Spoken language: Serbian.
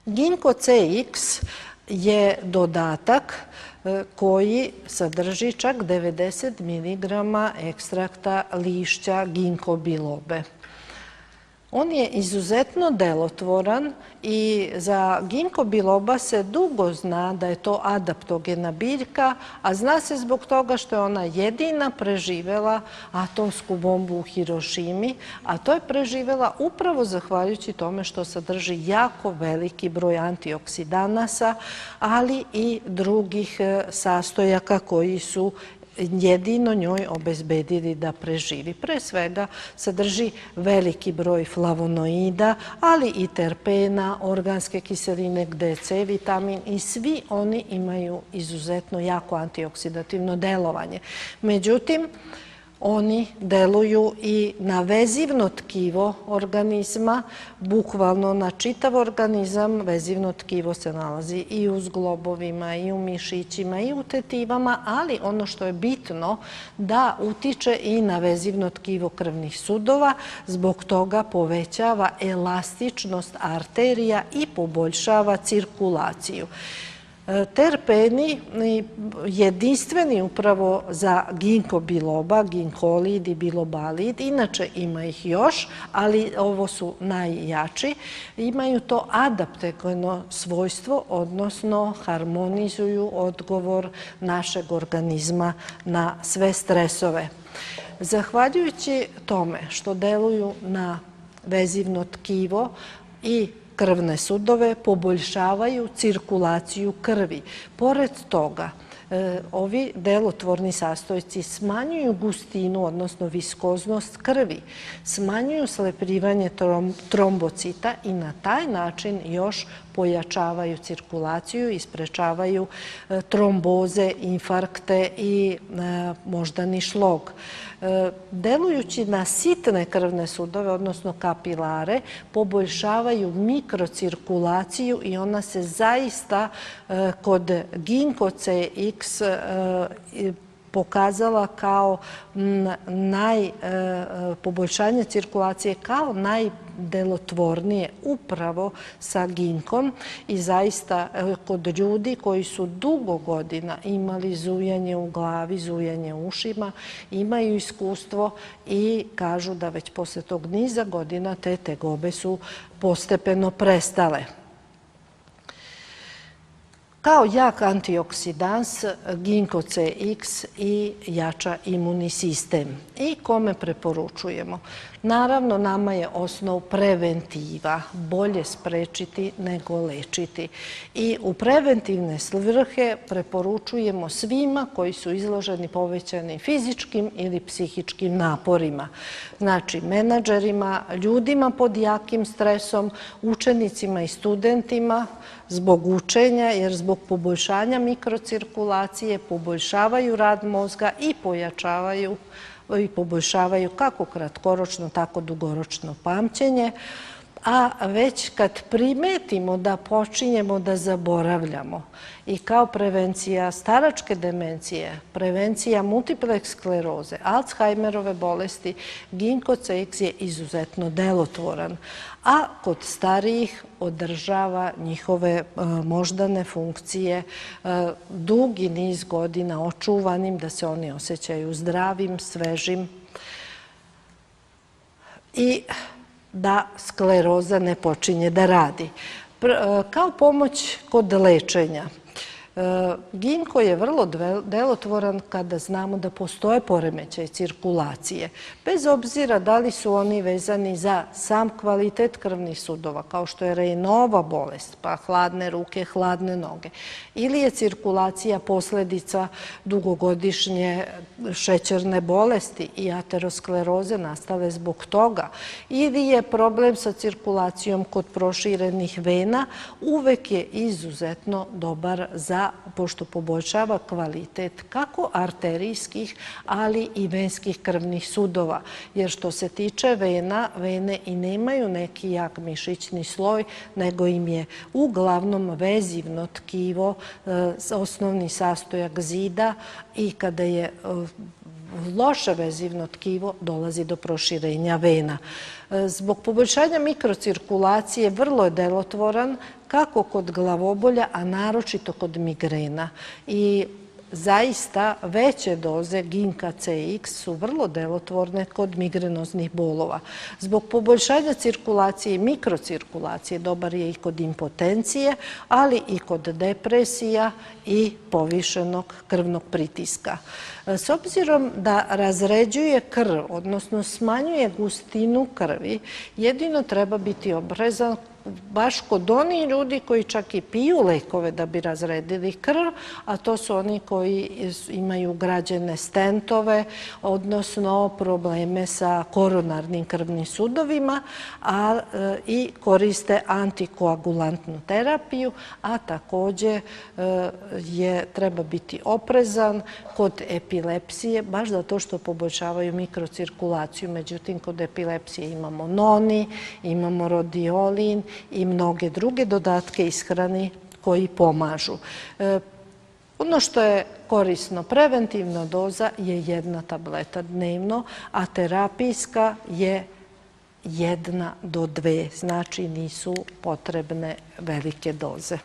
Ginkgo CX je dodatak koji sadrži čak 90 mg ekstrakta lišća ginkgo bilobe. On je izuzetno delotvoran i za ginkgo biloba se dugo zna da je to adaptogena biljka, a zna se zbog toga što je ona jedina preživela atomsku bombu u Hirošimi, a to je preživela upravo zahvaljujući tome što sadrži jako veliki broj antioksidanasa, ali i drugih sastojaka koji su jedino njoj obezbedili da preživi. Pre svega sadrži veliki broj flavonoida, ali i terpena, organske kiseline gde je C vitamin i svi oni imaju izuzetno jako antioksidativno delovanje. Međutim, oni deluju i na vezivno tkivo organizma, bukvalno na čitav organizam. Vezivno tkivo se nalazi i u zglobovima, i u mišićima, i u tetivama, ali ono što je bitno da utiče i na vezivno tkivo krvnih sudova, zbog toga povećava elastičnost arterija i poboljšava cirkulaciju. Terpeni jedinstveni upravo za ginkgo biloba, ginkolid i bilobalid, inače ima ih još, ali ovo su najjači, imaju to adaptogeno svojstvo, odnosno harmonizuju odgovor našeg organizma na sve stresove. Zahvaljujući tome što deluju na vezivno tkivo i krvne sudove, poboljšavaju cirkulaciju krvi. Pored toga, ovi delotvorni sastojci smanjuju gustinu, odnosno viskoznost krvi, smanjuju slepljivanje trombocita i na taj način još pojačavaju cirkulaciju i sprečavaju tromboze, infarkte i moždani šlog. Delujući na sitne krvne sudove, odnosno kapilare, poboljšavaju mikrocirkulaciju i ona se zaista kod Ginkgo CX pokazala kao poboljšanje cirkulacije kao najdelotvornije upravo sa ginkom i zaista kod ljudi koji su dugo godina imali zujanje u glavi, zujanje u ušima, imaju iskustvo i kažu da već posle tog niza godina te tegobe su postepeno prestale. Kao jak antioksidans, Ginkgo CX i jača imunni sistem. I kome preporučujemo? Naravno, nama je osnov preventiva, bolje sprečiti nego lečiti. I u preventivne svrhe preporučujemo svima koji su izloženi povećanim fizičkim ili psihičkim naporima. Znači, menadžerima, ljudima pod jakim stresom, učenicima i studentima zbog učenja, jer zbog poboljšanja mikrocirkulacije poboljšavaju rad mozga i poboljšavaju kako kratkoročno, tako dugoročno pamćenje. A već kad primetimo da počinjemo da zaboravljamo i kao prevencija staračke demencije, prevencija multiple skleroze, Alzheimerove bolesti, Ginkgo CX je izuzetno delotvoran, a kod starijih održava njihove moždane funkcije dugi niz godina očuvanim, da se oni osjećaju zdravim, svežim i da skleroza ne počinje da radi. Kao pomoć kod lečenja, Ginkgo je vrlo delotvoran kada znamo da postoje poremećaj cirkulacije. Bez obzira da li su oni vezani za sam kvalitet krvnih sudova, kao što je Raynaudova bolest, pa hladne ruke, hladne noge, ili je cirkulacija posledica dugogodišnje šećerne bolesti i ateroskleroze nastale zbog toga, ili je problem sa cirkulacijom kod proširenih vena, uvek je izuzetno dobar pošto poboljšava kvalitet kako arterijskih, ali i venskih krvnih sudova. Jer što se tiče vena, vene i nemaju neki jak mišićni sloj, nego im je uglavnom vezivno tkivo, osnovni sastojak zida i kada je loše vezivno tkivo, dolazi do proširenja vena. Zbog poboljšanja mikrocirkulacije vrlo je delotvoran kako kod glavobolja, a naročito kod migrena. I zaista veće doze ginka CX su vrlo delotvorne kod migrenoznih bolova. Zbog poboljšanja cirkulacije i mikrocirkulacije dobar je i kod impotencije, ali i kod depresija i povišenog krvnog pritiska. S obzirom da razređuje krv, odnosno smanjuje gustinu krvi, jedino treba biti oprezan baš kod onih ljudi koji čak i piju lekove da bi razredili krv, a to su oni koji imaju ugrađene stentove, odnosno probleme sa koronarnim krvnim sudovima i koriste antikoagulantnu terapiju, a također treba biti oprezan kod epilepsije, baš zato što poboljšavaju mikrocirkulaciju. Međutim, kod epilepsije imamo noni, imamo rodiolin i mnoge druge dodatke ishrani koji pomažu. Ono što je korisno, preventivna doza je 1 tableta dnevno, a terapijska je 1 do 2, znači nisu potrebne velike doze.